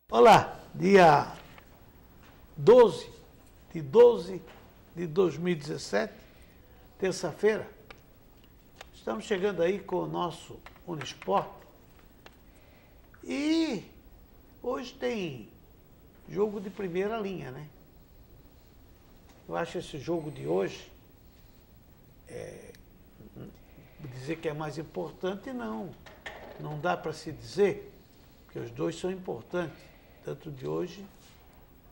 Olá, dia 12 de 2017, terça-feira, estamos chegando aí com o nosso Unisport e hoje tem jogo de primeira linha, né? Eu acho esse jogo de hoje, dizer que é mais importante, não dá para se dizer, porque os dois são importantes. Tanto de hoje,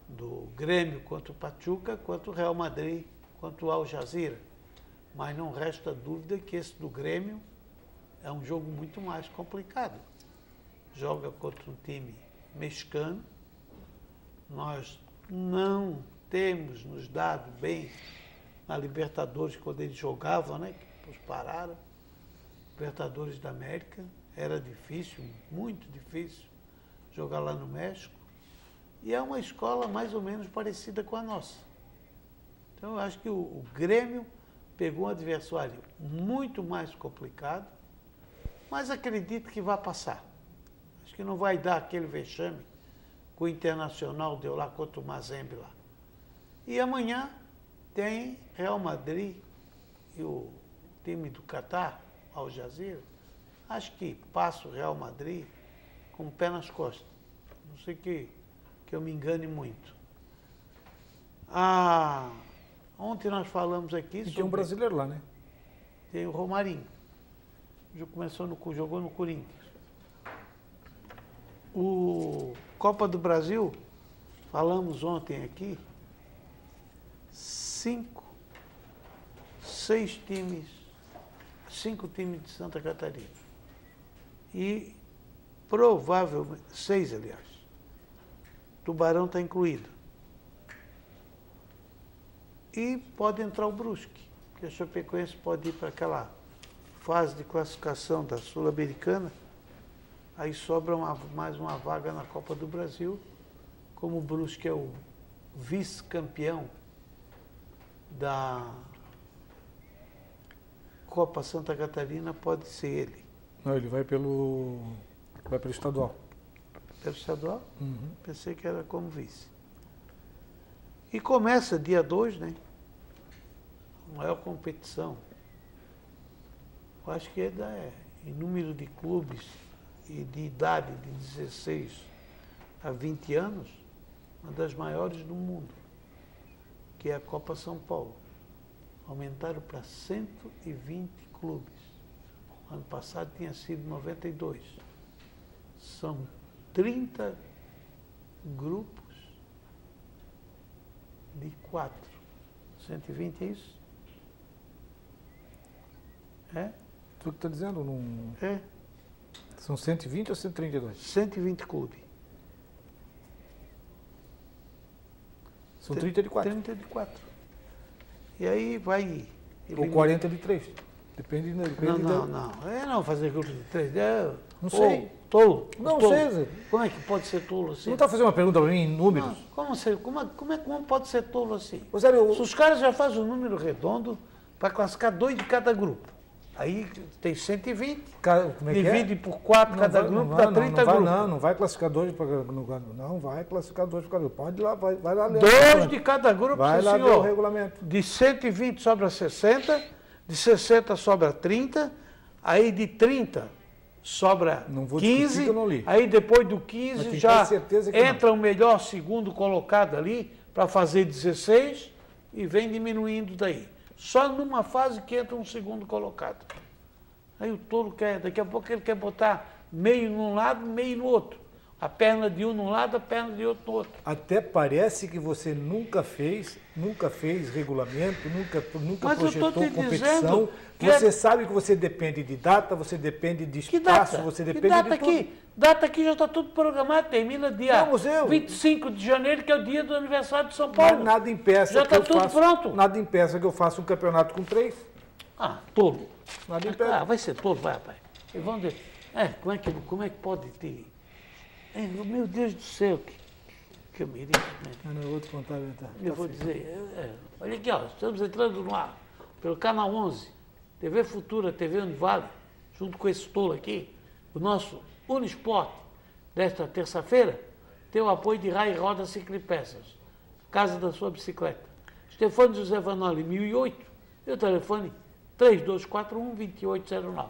do Grêmio contra o Pachuca, quanto o Real Madrid contra o Al Jazeera. Mas não resta dúvida que esse do Grêmio é um jogo muito mais complicado. Joga contra um time mexicano. Nós não temos nos dado bem na Libertadores quando eles jogavam, né? Que os pararam. Libertadores da América. Era difícil, muito difícil jogar lá no México. E é uma escola mais ou menos parecida com a nossa. Então, eu acho que o Grêmio pegou um adversário muito mais complicado, mas acredito que vai passar. Acho que não vai dar aquele vexame que o Internacional deu lá contra o Mazembe lá. E amanhã tem Real Madrid e o time do Catar, Al Jazeera. Acho que passa o Real Madrid com o pé nas costas. Não sei que eu me engane muito. Ontem nós falamos aqui sobre... tem um brasileiro lá, né? Tem o Romarinho. Jogou no Corinthians. O Copa do Brasil, falamos ontem aqui, 5 times de Santa Catarina. E provavelmente, 6, aliás. Tubarão está incluído. E pode entrar o Brusque, porque a Chapecoense pode ir para aquela fase de classificação da Sul-Americana, aí sobra mais uma vaga na Copa do Brasil, como o Brusque é o vice-campeão da Copa Santa Catarina, pode ser ele. Não, ele vai pelo estadual. Pelo estadual? Uhum. Pensei que era como vice. E começa dia 2, né? A maior competição. Eu acho que em número de clubes e de idade de 16 a 20 anos, uma das maiores do mundo, que é a Copa São Paulo. Aumentaram para 120 clubes. Ano passado tinha sido 92. São 30 grupos de 4. 120 é isso? É? Tu que está dizendo? É. São 120 ou 132? 120 clubes. São 30 de 4. 30 de 4. E aí vai... Ou 40 de 3. Depende Não. Não fazer grupo de 3. Não sei. Tolo. Não tolo. sei, Zé. Como é que pode ser tolo assim? Você não está fazendo uma pergunta para mim em números? Como pode ser tolo assim? Ô, Zé, Se os caras já fazem um número redondo para classificar 2 de cada grupo. Aí tem 120, como é que divide por 4 cada grupo, dá 30 grupos. Não vai classificar 2 para não vai classificar 2 para cada grupo. Pode ir lá, vai lá ler. 2 de cada grupo, vai lá ler o regulamento. De 120 sobra 60, de 60 sobra 30, aí de 30 sobra não vou 15, que eu não li. Aí depois do 15 já entra o melhor segundo colocado ali para fazer 16 e vem diminuindo daí. Só numa fase que entra um segundo colocado. Aí o tolo daqui a pouco ele quer botar meio num lado, meio no outro. A perna de um num lado, a perna de outro no outro. Até parece que você nunca fez regulamento, nunca projetou competição. Você sabe que você depende de data, você depende de espaço, você depende de tudo. Data aqui já está tudo programado, termina dia 25 de janeiro, que é o dia do aniversário de São Paulo. Mas nada impeça já está tudo pronto. Nada impeça que eu faça um campeonato com 3. Tolo. Nada impede. Vai ser tolo, vai, rapaz. E vamos ver. Como é que pode ter? Meu Deus do céu, Camirim. Não, outro contábil. Tá. Eu vou dizer, olha aqui, ó, estamos entrando no ar, pelo Canal 11, TV Futura, TV Univale, junto com esse tolo aqui, o nosso Unisport, desta terça-feira, tem o apoio de Rai Roda Ciclipeças, Casa da Sua Bicicleta. Stefano José Vanoli, 1008, e o telefone 3241-2809.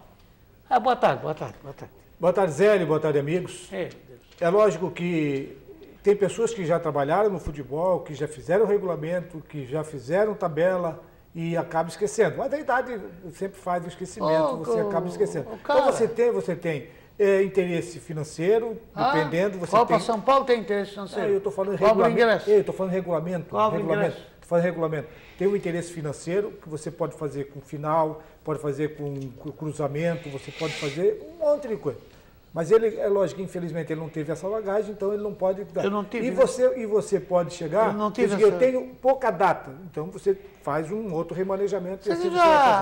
Boa tarde, boa tarde, boa tarde. Boa tarde, Zélio, boa tarde, amigos. É lógico que tem pessoas que já trabalharam no futebol, que já fizeram regulamento, que já fizeram tabela e acabam esquecendo. Mas a idade sempre faz o esquecimento, você acaba esquecendo. Então você tem interesse financeiro, dependendo. Você Copa tem... São Paulo tem interesse financeiro. Eu estou falando regulamento. Eu estou falando regulamento. Regulamento. Faz regulamento. Tem um interesse financeiro que você pode fazer com final, pode fazer com cruzamento, você pode fazer um monte de coisa. Mas ele, é lógico que infelizmente ele não teve essa bagagem, então ele não pode dar. Eu não tive. E você pode chegar, eu tenho pouca data, então você faz um outro remanejamento.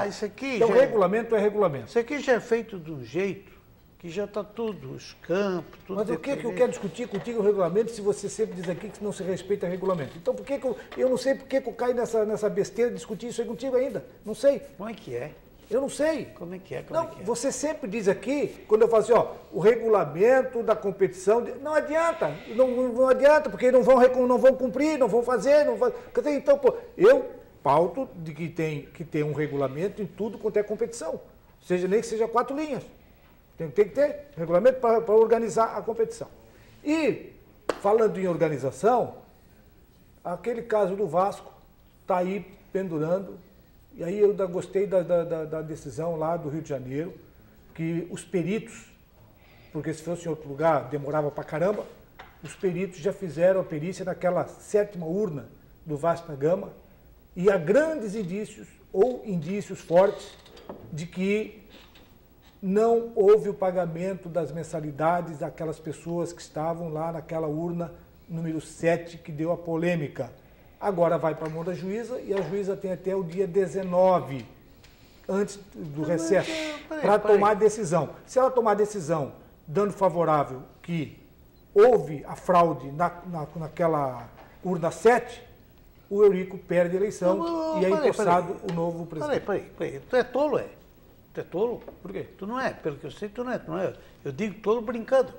Isso aqui então regulamento é regulamento. Isso aqui já é feito de um jeito que já está tudo, os campos, tudo. Mas o que eu quero discutir contigo o regulamento se você sempre diz aqui que não se respeita o regulamento? Então por que eu não sei por que eu caio nessa besteira de discutir isso aí contigo ainda? Não sei. Como é que é? Eu não sei. Como é que é? Você sempre diz aqui, quando eu falo assim, o regulamento da competição, não adianta, não adianta, porque não vão cumprir, não vão fazer, Então, eu pauto de que tem um regulamento em tudo quanto é competição, nem que seja 4 linhas. Tem que ter regulamento para organizar a competição. E, falando em organização, aquele caso do Vasco está aí pendurando. E aí eu gostei da decisão lá do Rio de Janeiro, que os peritos, porque se fosse em outro lugar demorava pra caramba, os peritos já fizeram a perícia naquela 7ª urna do Vasco da Gama e há grandes indícios, ou indícios fortes, de que não houve o pagamento das mensalidades daquelas pessoas que estavam lá naquela urna número 7 que deu a polêmica. Agora vai para a mão da juíza e a juíza tem até o dia 19, antes do recesso, para tomar a decisão. Se ela tomar a decisão dando favorável que houve a fraude naquela urna 7, o Eurico perde a eleição e é empossado o novo presidente. Peraí. Tu é tolo, é? Tu é tolo? Por quê? Tu não é. Pelo que eu sei, tu não é. Eu digo tolo brincando.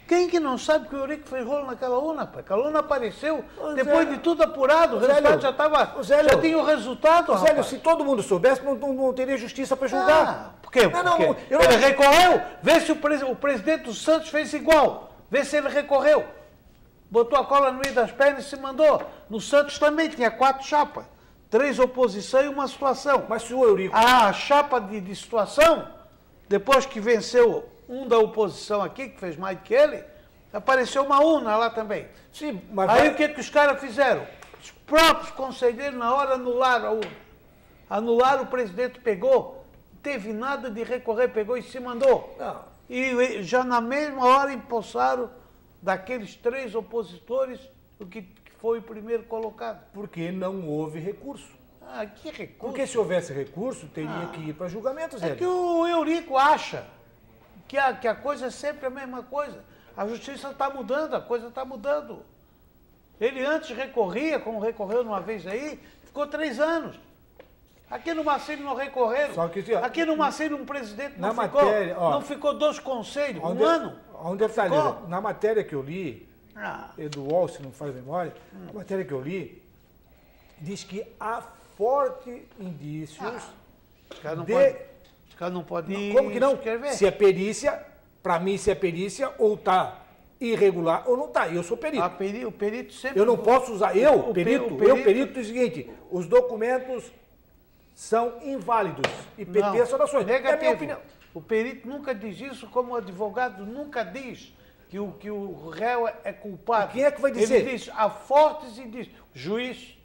Quem que não sabe que o Eurico fez rolo naquela urna, pai? Aquela urna apareceu depois de tudo apurado, o resultado já tinha o resultado, rapaz. Zélio, se todo mundo soubesse, não teria justiça para julgar. Por quê? Ele recorreu, vê se o presidente do Santos fez igual, vê se ele recorreu. Botou a cola no meio das pernas e se mandou. No Santos também tinha 4 chapas, 3 oposição e uma situação. Mas se o Eurico... A chapa de situação, depois que venceu um da oposição aqui, que fez mais do que ele, apareceu uma urna lá também. Sim, mas aí o que os caras fizeram? Os próprios conselheiros na hora anularam a urna. Anularam, o presidente pegou, não teve nada de recorrer, pegou e se mandou. Não. E já na mesma hora empossaram daqueles 3 opositores o que foi o primeiro colocado. Porque não houve recurso. Que recurso? Porque se houvesse recurso, teria que ir para julgamento, Zé. É que o Eurico acha que a coisa é sempre a mesma coisa. A justiça está mudando, a coisa está mudando. Ele antes recorria, como recorreu uma vez aí, ficou 3 anos. Aqui no Marcílio não recorreram. Aqui no Marcílio um presidente não ficou 2 conselhos, um ano. Na matéria que eu li, do UOL, se não faz memória, a matéria que eu li diz que há fortes indícios Os caras não podem Como que não? escrever. Se é perícia, para mim, se é perícia, ou está irregular ou não está. Eu sou perito. O perito sempre... Eu não posso usar... Eu, perito, diz o seguinte, os documentos são inválidos e PT são nações. Negativo. É a minha opinião. O perito nunca diz isso, como o advogado nunca diz que o réu é culpado. E quem é que vai dizer? Ele diz, há fortes indícios. Juiz.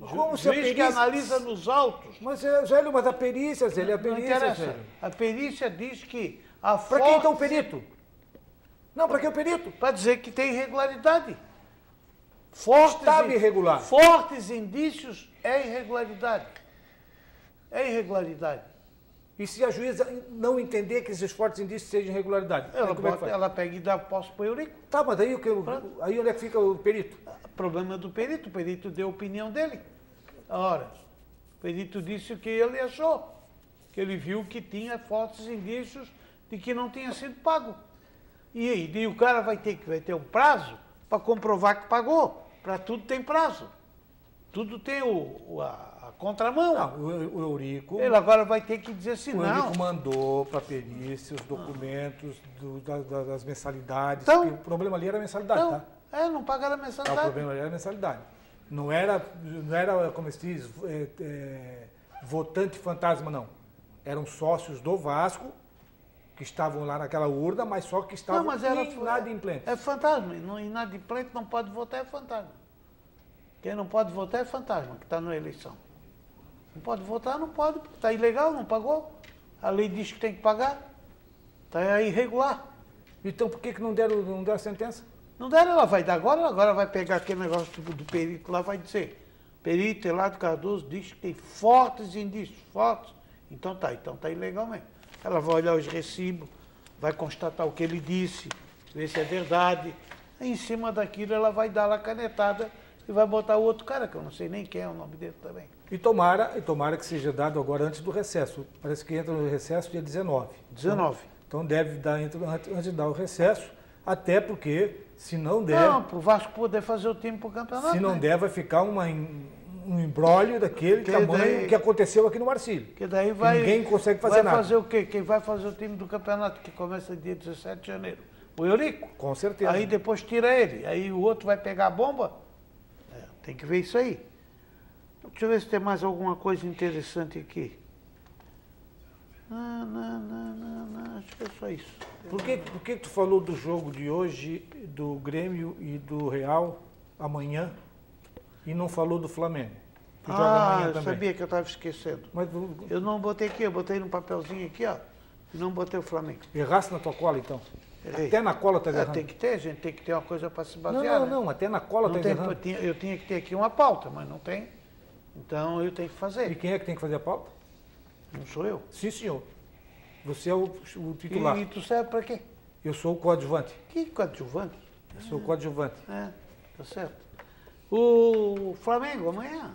Como se juiz que analisa nos autos. Mas, Zélio, mas a perícia, Zélio, Não interessa. A perícia diz que há fortes... Para quem então o perito? Não, para que o perito? Para dizer que tem irregularidade. Fortes irregular. Fortes indícios é irregularidade. É irregularidade. E se a juíza não entender que esses fortes indícios sejam irregularidade? Ela pega e dá posse para o Eurico. Tá, mas daí aí onde é que fica o perito? O problema do perito, o perito deu a opinião dele. Ora, o perito disse o que ele achou, que ele viu que tinha fortes indícios de que não tinha sido pago. E o cara vai ter um prazo para comprovar que pagou. Para tudo tem prazo. Tudo tem a contramão. Não, o Eurico... Ele agora vai ter que dizer assim, não. O Eurico mandou para a perícia os documentos das mensalidades. Então, o problema ali era a mensalidade, então, tá? Não pagaram a mensalidade. O problema ali era a mensalidade. Não era como se diz, votante fantasma, não. Eram sócios do Vasco, que estavam lá naquela urna, mas só que estavam inadimplentes. É fantasma. Inadimplente não pode votar, é fantasma. Quem não pode votar é fantasma, que está na eleição. Não pode votar, não pode, porque está ilegal, não pagou. A lei diz que tem que pagar. Está irregular. Então por que não deram a sentença? Não deram, ela vai dar agora vai pegar aquele negócio do perito lá, vai dizer. Perito Elado Cardoso diz que tem fortes indícios, fortes. Então tá ilegal mesmo. Ela vai olhar os recibos, vai constatar o que ele disse, ver se é verdade. Aí, em cima daquilo ela vai dar lá a canetada e vai botar o outro cara, que eu não sei nem quem é o nome dele também. E tomara que seja dado agora antes do recesso. Parece que entra no recesso dia 19. 19. Então deve dar antes de dar o recesso, até porque, se não der... Não, para o Vasco poder fazer o time para o campeonato. Se não der, vai ficar um embrólio daquele tamanho que aconteceu aqui no Marcílio. Que daí ninguém consegue fazer nada. Vai fazer o quê? Quem vai fazer o time do campeonato, que começa dia 17 de janeiro? O Eurico. Com certeza. Aí depois tira ele. Aí o outro vai pegar a bomba. Tem que ver isso aí. Deixa eu ver se tem mais alguma coisa interessante aqui. Não, acho que é só isso. Por que tu falou do jogo de hoje, do Grêmio e do Real, amanhã, e não falou do Flamengo? Que joga amanhã eu também. Sabia que eu estava esquecendo. Mas, eu não botei aqui, eu botei num papelzinho aqui, ó, e não botei o Flamengo. Errasse na tua cola, então? Errei. Até na cola tá errando? Tem que ter, a gente tem que ter uma coisa para se basear. Não, até na cola tá errando. Eu tinha que ter aqui uma pauta, mas não tem. Então eu tenho que fazer. E quem é que tem que fazer a pauta? Não sou eu. Sim, senhor. Você é o titular. E tu serve para quê? Eu sou o coadjuvante. Que coadjuvante? Eu sou o coadjuvante. Tá certo. O Flamengo amanhã.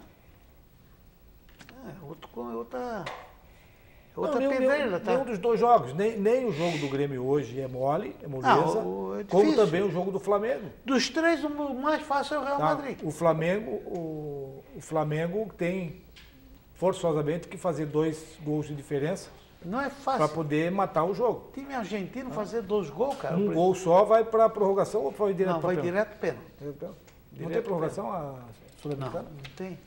Outra pedreira, tá? Nenhum dos dois jogos. Nem o jogo do Grêmio hoje é mole, é moleza. Como também o jogo do Flamengo. Dos três, o mais fácil é o Real Madrid. O Flamengo tem forçosamente que fazer 2 gols de diferença. Não é fácil. Para poder matar o jogo. Time argentino fazer 2 gols, cara. Um gol só vai para a prorrogação ou vai direto para pênalti? Não, vai direto pênalti. Não tem prorrogação a Sul-Americana? Não tem.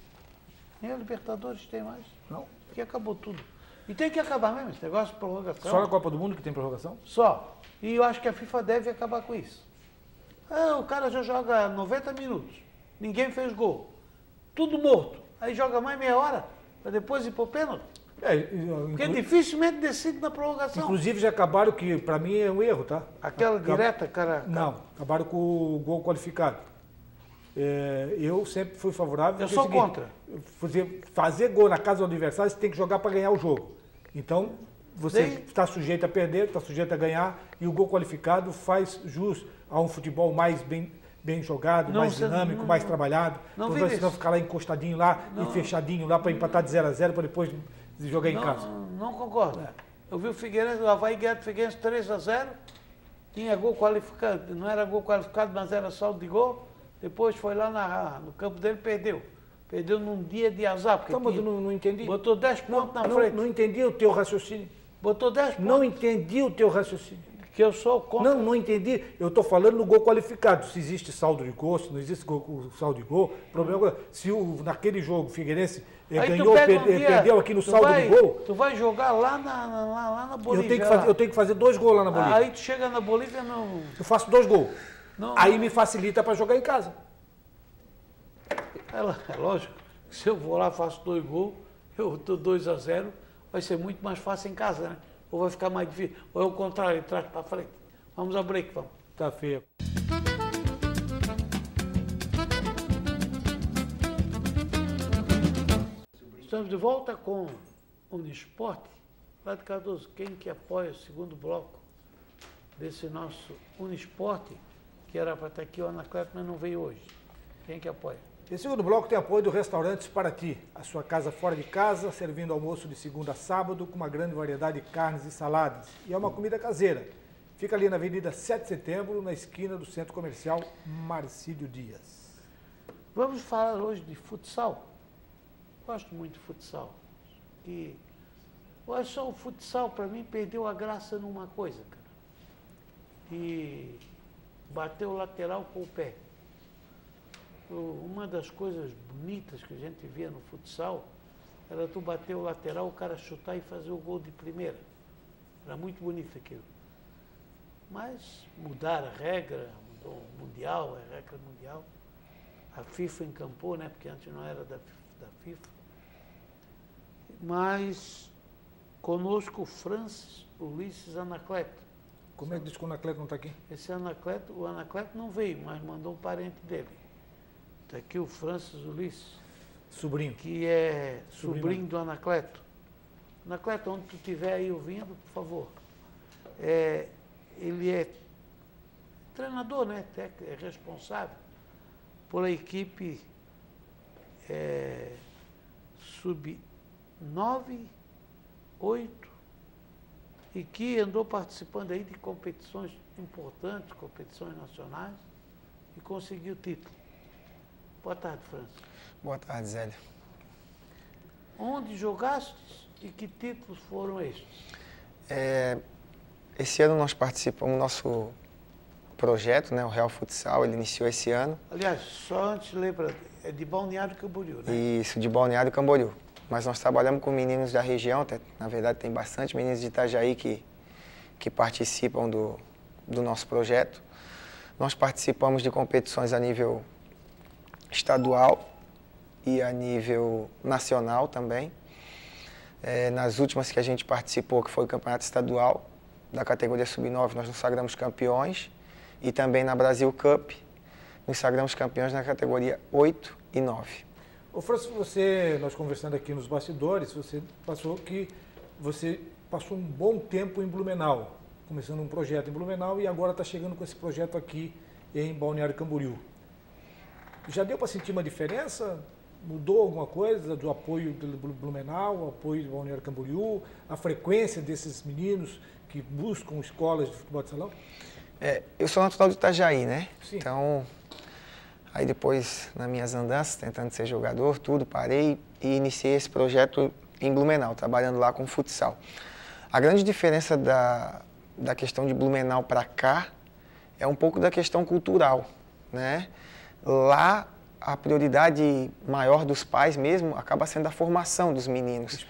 Nem a Libertadores tem mais. Não? Porque acabou tudo. E tem que acabar mesmo esse negócio de prorrogação. Só na Copa do Mundo que tem prorrogação? Só. E eu acho que a FIFA deve acabar com isso. O cara já joga 90 minutos. Ninguém fez gol. Tudo morto. Aí joga mais meia hora para depois ir para o pênalti. Porque dificilmente decide na prorrogação. Inclusive já acabaram, que para mim é um erro, tá? Aquela direta, cara. Não, acabaram com o gol qualificado. Eu sempre fui favorável. Eu sou contra. Fazer gol na casa do adversário, você tem que jogar para ganhar o jogo. Então, você está sujeito a perder, está sujeito a ganhar, e o gol qualificado faz jus a um futebol mais bem jogado, mais dinâmico, mais trabalhado. Não você ficar lá encostadinho lá e fechadinho lá para empatar de 0-0 para depois jogar em casa. Não concordo. Eu vi o Figueirense, o Avaí ganhar do Figueirense 3-0, tinha gol qualificado, não era gol qualificado, mas era saldo de gol. Depois foi lá no campo dele e perdeu. Perdeu num dia de azar. Porque mas eu não entendi. Botou 10 pontos na frente. Não entendi o teu raciocínio. Botou 10 pontos. Não entendi o teu raciocínio. Que eu sou contra. Não entendi. Eu estou falando no gol qualificado. Se existe saldo de gol, se não existe saldo de gol, problema. Se naquele jogo o Figueirense ganhou, perdeu aqui no saldo de gol. Tu vai jogar lá na Bolívia. Eu tenho que fazer 2 gols lá na Bolívia. Aí tu chega na Bolívia, não. Eu faço 2 gols. Aí me facilita para jogar em casa. É lógico. Se eu vou lá, faço 2 gols, eu estou 2-0, vai ser muito mais fácil em casa, né? Ou vai ficar mais difícil. Ou é o contrário, traz para frente. Vamos ao break, vamos. Tá feio. Estamos de volta com o Unisport Padre Cardoso, quem que apoia o segundo bloco desse nosso Uniesporte, que era para estar aqui o Anacleto, mas não veio hoje? Quem que apoia? Esse segundo bloco tem apoio do Restaurantes Paraty, a sua casa fora de casa, servindo almoço de segunda a sábado, com uma grande variedade de carnes e saladas. E é uma comida caseira. Fica ali na Avenida 7 de Setembro, na esquina do Centro Comercial Marcílio Dias. Vamos falar hoje de futsal. Gosto muito de futsal. E olha só, o futsal, para mim, perdeu a graça numa coisa, cara. E bateu o lateral com o pé. Uma das coisas bonitas que a gente via no futsal era tu bater o lateral, o cara chutar e fazer o gol de primeira. Era muito bonito aquilo. Mas mudaram a regra, mudou o Mundial, a regra mundial. A FIFA encampou, né? Porque antes não era da FIFA. Mas conosco o Francis Ulisses Anacleto. Como é que diz que o Anacleto não está aqui? Esse Anacleto, o Anacleto não veio, mas mandou um parente dele. Está aqui o Francis Ulisses. Sobrinho. Que é sobrinho do Anacleto. Anacleto, onde tu estiver aí ouvindo, por favor. Ele é treinador, né? É responsável pela equipe sub-9, 8, e que andou participando aí de competições importantes, competições nacionais, e conseguiu o título. Boa tarde, Francis. Boa tarde, Zélio. Onde jogaste e que títulos foram estes? Esse ano nós participamos do nosso projeto, né, o Real Futsal, ele iniciou esse ano. Aliás, só antes, lembra, é de Balneário Camboriú, né? Isso, de Balneário Camboriú. Mas nós trabalhamos com meninos da região, na verdade tem bastante meninos de Itajaí que participam do nosso projeto. Nós participamos de competições a nível estadual e a nível nacional também. Nas últimas que a gente participou, que foi o campeonato estadual da categoria sub-9, nós nos sagramos campeões, e também na Brasil Cup nos sagramos campeões na categoria 8 e 9. Ô Francis, nós conversando aqui nos bastidores, você passou um bom tempo em Blumenau, começando um projeto em Blumenau e agora está chegando com esse projeto aqui em Balneário Camboriú. Já deu para sentir uma diferença? Mudou alguma coisa do apoio do Blumenau, o apoio do Balneário Camboriú, a frequência desses meninos que buscam escolas de futebol de salão? Eu sou natural de Itajaí, né? Sim. Então, aí depois, nas minhas andanças, tentando ser jogador, parei e iniciei esse projeto em Blumenau, trabalhando lá com futsal. A grande diferença da questão de Blumenau para cá é um pouco da questão cultural, né? Lá, a prioridade maior dos pais mesmo acaba sendo a formação dos meninos.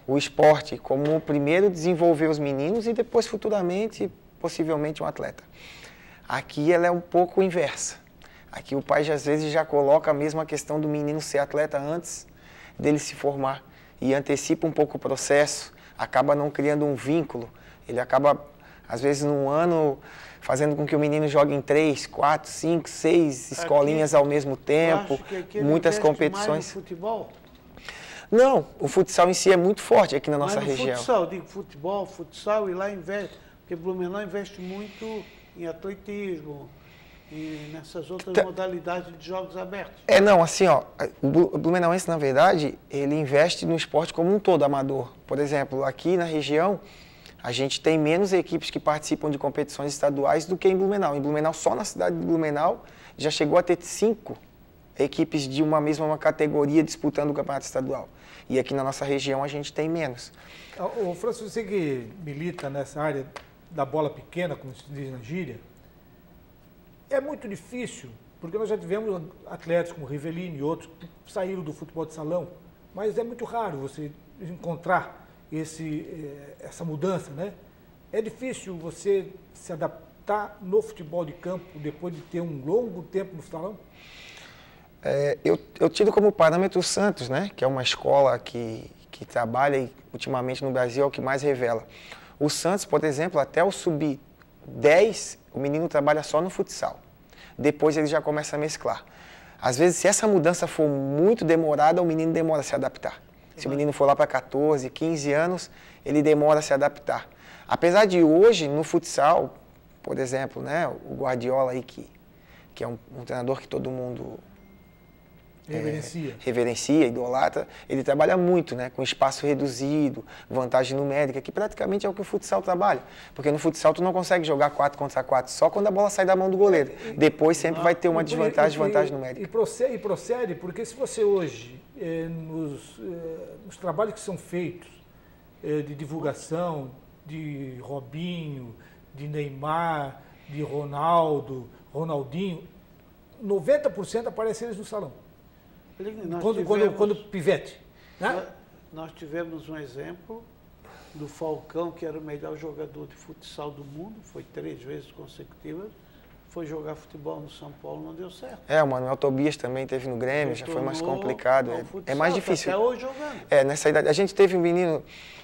O esporte, como o primeiro desenvolver os meninos e depois futuramente, possivelmente, um atleta. Aqui ela é um pouco inversa. Aqui o pai às vezes já coloca mesmo a questão do menino ser atleta antes dele se formar e antecipa um pouco o processo, acaba não criando um vínculo. Ele acaba, às vezes, num ano, fazendo com que o menino jogue em 3, 4, 5, 6 escolinhas ao mesmo tempo, muitas competições. Mais no futebol? Não, o futsal em si é muito forte aqui na nossa região. Futsal, digo futebol, futsal, e lá investe, porque Blumenau investe muito em atletismo e nessas outras modalidades de jogos abertos. Não, assim, ó, o blumenauense, na verdade, ele investe no esporte como um todo, amador. Por exemplo, aqui na região, a gente tem menos equipes que participam de competições estaduais do que em Blumenau. Em Blumenau, só na cidade de Blumenau, já chegou a ter 5 equipes de uma mesma categoria disputando o campeonato estadual. E aqui na nossa região a gente tem menos. Ô, Francis, você que milita nessa área da bola pequena, como se diz na gíria, é muito difícil, porque nós já tivemos atletas como Rivellini e outros que saíram do futebol de salão, mas é muito raro você encontrar essa mudança, né? É difícil você se adaptar no futebol de campo depois de ter um longo tempo no salão? Eu tiro como parâmetro o Santos, né? Que é uma escola que trabalha e ultimamente no Brasil é o que mais revela. O Santos, por exemplo, até o sub-10, o menino trabalha só no futsal. Depois ele já começa a mesclar. Às vezes, se essa mudança for muito demorada, o menino demora a se adaptar. Se o menino for lá para 14, 15 anos, ele demora a se adaptar. Apesar de hoje, no futsal, por exemplo, né, o Guardiola aí, que é um treinador que todo mundo reverencia, idolatra, ele trabalha muito, né, com espaço reduzido, vantagem numérica, que praticamente é o que o futsal trabalha. Porque no futsal tu não consegue jogar 4 contra 4, só quando a bola sai da mão do goleiro. Depois sempre vai ter uma desvantagem, vantagem numérica. E procede, porque se você hoje, nos trabalhos que são feitos de divulgação, de Robinho, de Neymar, de Ronaldo, Ronaldinho, 90% aparecem eles no salão. Quando pivete. Né? Nós tivemos um exemplo do Falcão, que era o melhor jogador de futsal do mundo, foi 3 vezes consecutivas, foi jogar futebol no São Paulo, não deu certo. O Manuel Tobias também teve no Grêmio, já foi mais complicado. É mais difícil. Até hoje jogando. Nessa idade. A gente teve um menino,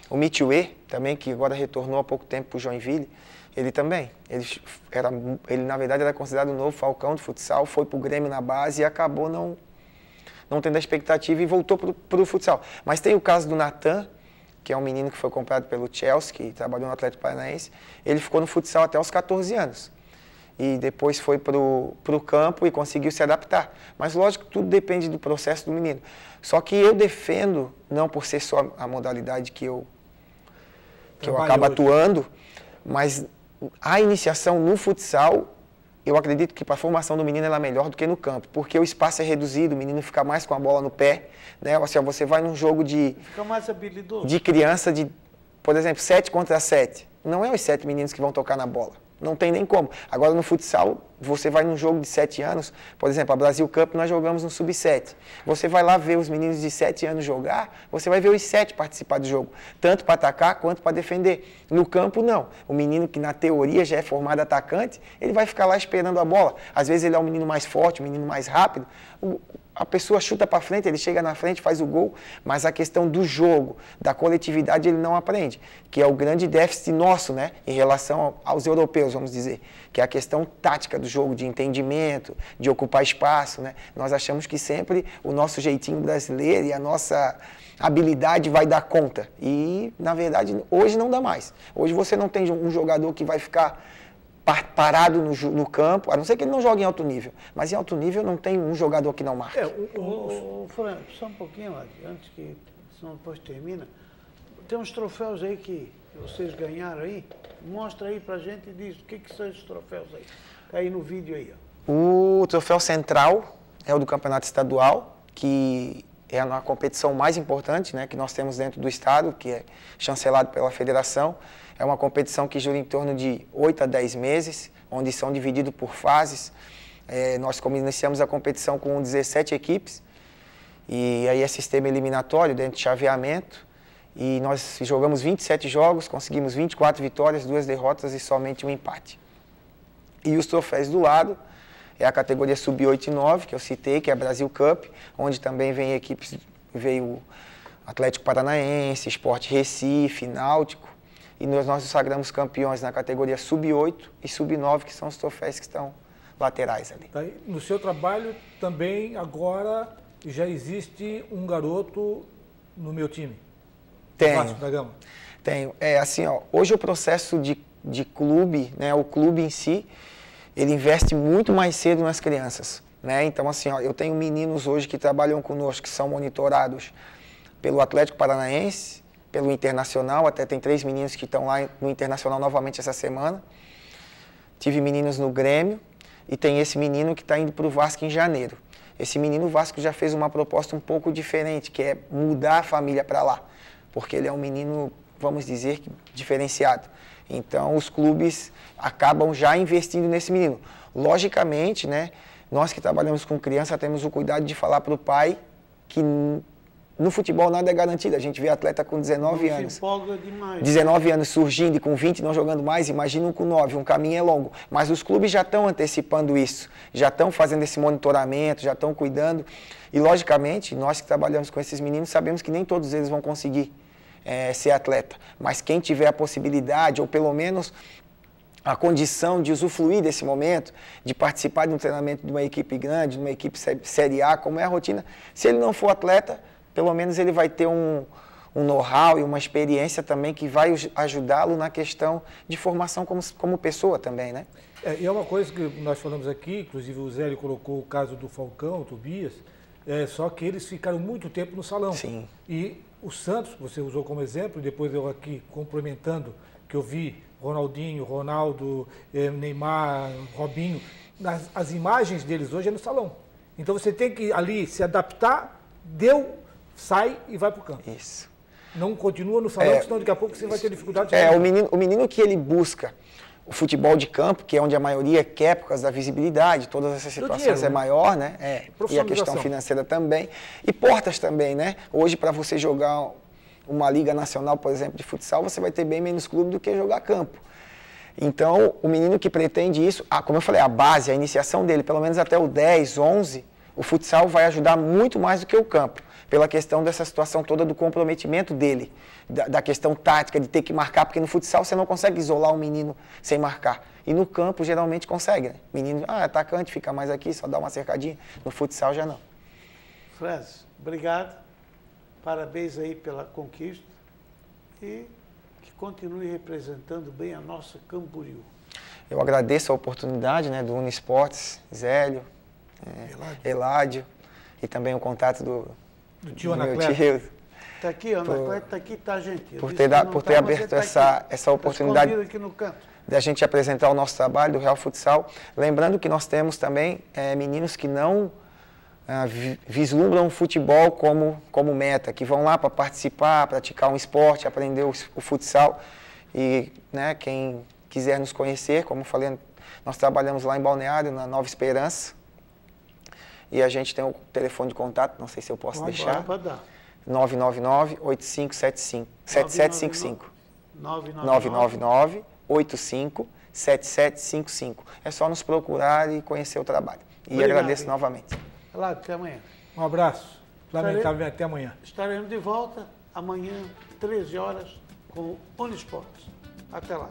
o Mitchue, também, que agora retornou há pouco tempo para o Joinville. Ele também. Ele, na verdade, era considerado o novo Falcão do futsal, foi para o Grêmio na base e acabou não tendo a expectativa e voltou para o futsal. Mas tem o caso do Natan, que é um menino que foi comprado pelo Chelsea, que trabalhou no Atlético Paranaense. Ele ficou no futsal até os 14 anos. E depois foi para o campo e conseguiu se adaptar. Mas, lógico, tudo depende do processo do menino. Só que eu defendo, não por ser só a modalidade que eu acabo atuando, mas a iniciação no futsal, eu acredito que para a formação do menino ela é melhor do que no campo, porque o espaço é reduzido, o menino fica mais com a bola no pé, né? Assim, você vai num jogo fica mais habilidoso. De criança, por exemplo, 7 contra 7. Não é os 7 meninos que vão tocar na bola. Não tem nem como. Agora, no futsal, você vai num jogo de 7 anos, por exemplo, a Brasil Cup, nós jogamos no Sub-7. Você vai lá ver os meninos de 7 anos jogar, você vai ver os 7 participar do jogo, tanto para atacar quanto para defender. No campo, não. O menino que, na teoria, já é formado atacante, ele vai ficar lá esperando a bola. Às vezes, ele é um menino mais forte, um menino mais rápido. A pessoa chuta para frente, ele chega na frente, faz o gol, mas a questão do jogo, da coletividade, ele não aprende, que é o grande déficit nosso, né, em relação aos europeus, vamos dizer, que é a questão tática do jogo, de entendimento, de ocupar espaço, né. Nós achamos que sempre o nosso jeitinho brasileiro e a nossa habilidade vai dar conta, e, na verdade, hoje não dá mais. Hoje você não tem um jogador que vai ficar parado no campo, a não ser que ele não jogue em alto nível. Mas em alto nível não tem um jogador que não marque. Fran, só um pouquinho, antes que, senão depois termina. Tem uns troféus aí que vocês ganharam aí. Mostra aí pra gente e diz o que são esses troféus aí. Tá aí no vídeo aí. Ó. O troféu central é o do campeonato estadual, que é a competição mais importante, né, que nós temos dentro do estado, que é chancelado pela federação. É uma competição que gira em torno de 8 a 10 meses, onde são divididos por fases. Nós iniciamos a competição com 17 equipes, e aí é sistema eliminatório, dentro de chaveamento. E nós jogamos 27 jogos, conseguimos 24 vitórias, 2 derrotas e somente um empate. E os troféus do lado é a categoria Sub-8 e 9, que eu citei, que é a Brasil Cup, onde também vem equipes, veio Atlético Paranaense, Sport Recife, Náutico. E nós nos sagramos campeões na categoria Sub-8 e Sub-9, que são os troféus que estão laterais ali. Tá, no seu trabalho também agora já existe um garoto no meu time? Tenho. Vasco da Gama? Tenho. Assim, ó, hoje o processo de clube, né, o clube em si, ele investe muito mais cedo nas crianças. Né? Então, assim, ó, eu tenho meninos hoje que trabalham conosco, que são monitorados pelo Atlético Paranaense, pelo Internacional, até tem 3 meninos que estão lá no Internacional novamente essa semana. Tive meninos no Grêmio e tem esse menino que está indo para o Vasco em janeiro. Esse menino, o Vasco já fez uma proposta um pouco diferente, que é mudar a família para lá, porque ele é um menino, vamos dizer, diferenciado. Então, os clubes acabam já investindo nesse menino. Logicamente, né, nós que trabalhamos com criança temos o cuidado de falar para o pai que no futebol nada é garantido. A gente vê atleta com 19 anos. Se empolga demais. 19 anos surgindo e com 20 não jogando mais, imagina um com 9, um caminho é longo. Mas os clubes já estão antecipando isso, já estão fazendo esse monitoramento, já estão cuidando. E, logicamente, nós que trabalhamos com esses meninos sabemos que nem todos eles vão conseguir ser atleta. Mas quem tiver a possibilidade, ou pelo menos a condição de usufruir desse momento, de participar de um treinamento de uma equipe grande, de uma equipe Série A, como é a rotina, se ele não for atleta, pelo menos ele vai ter um know-how e uma experiência também que vai ajudá-lo na questão de formação como pessoa também, né? E é uma coisa que nós falamos aqui, inclusive o Zélio colocou o caso do Falcão, o Tobias, só que eles ficaram muito tempo no salão. Sim. E o Santos, você usou como exemplo, e depois eu aqui complementando, que eu vi Ronaldinho, Ronaldo, Neymar, Robinho, as imagens deles hoje é no salão. Então você tem que ali se adaptar, sai e vai para o campo. Isso. Não continua no salão, senão daqui a pouco você vai ter dificuldade de o menino que ele busca o futebol de campo, que é onde a maioria quer por causa da visibilidade, todas essas situações dinheiro, maior, né? E a questão financeira também. E portas também, né? Hoje, para você jogar uma liga nacional, por exemplo, de futsal, você vai ter bem menos clube do que jogar campo. Então, o menino que pretende isso, como eu falei, a base, a iniciação dele, pelo menos até o 10, 11, o futsal vai ajudar muito mais do que o campo, pela questão dessa situação toda do comprometimento dele, da questão tática, de ter que marcar, porque no futsal você não consegue isolar um menino sem marcar. E no campo, geralmente, consegue, né? Menino, atacante, fica mais aqui, só dá uma cercadinha. No futsal, já não. Franz, obrigado. Parabéns aí pela conquista e que continue representando bem a nossa Camboriú. Eu agradeço a oportunidade, né, do Uniesportes, Zélio, Eládio, e também o contato do tio Anacleto. Está aqui, Anacleto, está aqui, está gentil. Por ter aberto essa oportunidade aqui no canto. de a gente apresentar o nosso trabalho do Real Futsal. Lembrando que nós temos também meninos que não vislumbram o futebol como meta, que vão lá para participar, praticar um esporte, aprender o futsal. E, né, quem quiser nos conhecer, como falei, nós trabalhamos lá em Balneário, na Nova Esperança. E a gente tem o telefone de contato, não sei se eu posso deixar. Pode dar. 999-8575-7755. 999-857755. É só nos procurar e conhecer o trabalho. E obrigado, agradeço novamente. Até amanhã. Um abraço. Lamentável, até amanhã. Estaremos de volta amanhã, 13 horas, com o Uniesportes. Até lá.